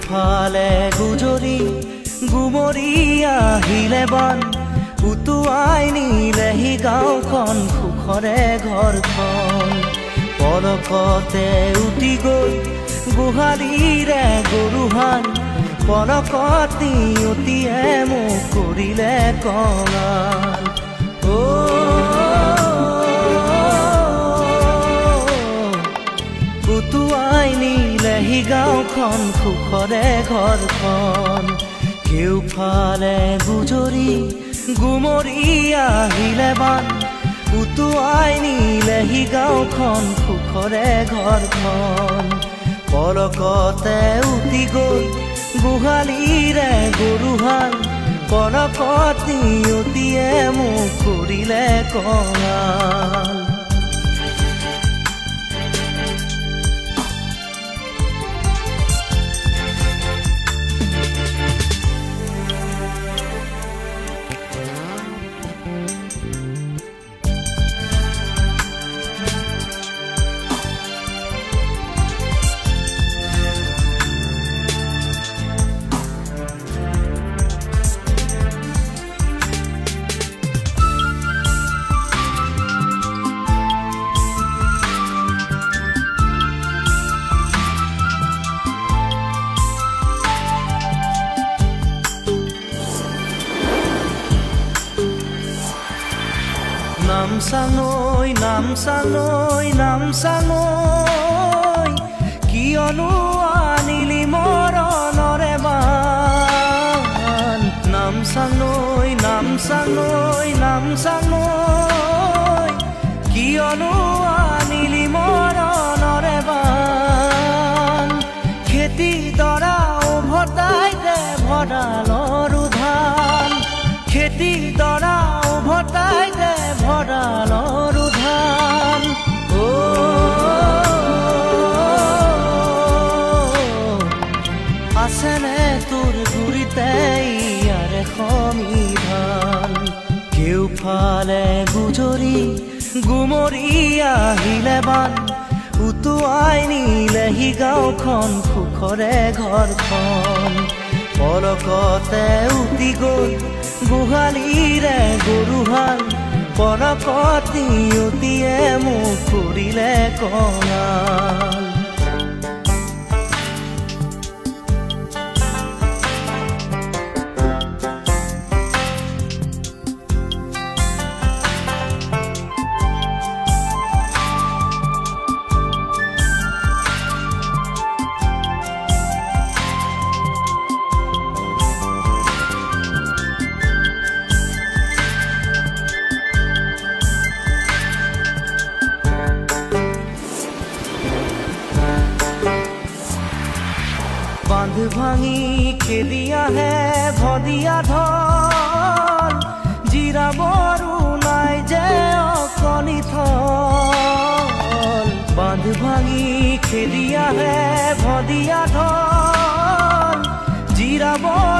কেউফালে গুজৰি গুমৰি আহিলে বান উটুৱাই নিলেহি গাঁওখন সুখৰে ঘৰখন পলকতে উটি গৈ গোহালিৰে গৰুহাল পলকত নিয়তিয়ে মোক কৰিলে কঙাল উটুৱাই নিলেহি গাঁওখন সুখৰে ঘৰখন কেউফালে গুজৰি গুমৰি আহিলে বান উটুৱাই নিলেহি গাঁওখন সুখৰে ঘৰখন পলকতে উটি গৈ গোহালিৰে গৰুহাল পলকত নিয়তিয়ে মোক কৰিলে কঙাল নামচাঙৈ নামচাঙৈ নামচাঙৈ কিয়নো আনিলি মৰণৰে বান নামচাঙৈ নামচাঙৈ নামচাঙৈ কিয়নো আনিলি মৰণৰে বান খেতি দৰা উভতাই দে ভঁৰালৰ ধান খেতি দৰা উভতাই দে ভঁৰালৰ ধান আছেনে তোৰ গুৰিতে ইয়াৰে সমিধান কেউফালে গুজৰি গুমৰি আহিলে বান উটুৱাই নিলেহি গাঁওখন সুখৰে ঘৰখন পলকতে উটি গৈ গোহালিৰে গৰুহাল পলকত নিয়তিয়ে মোক কৰিলে কঙাল বান্ধ ভাঙি খেলি আহে ভদিয়া ঢল জিৰাবৰো নাই যে অকণি থল বান্ধ ভাঙি খেলি আহে ভদিয়া ঢল জিৰাবৰ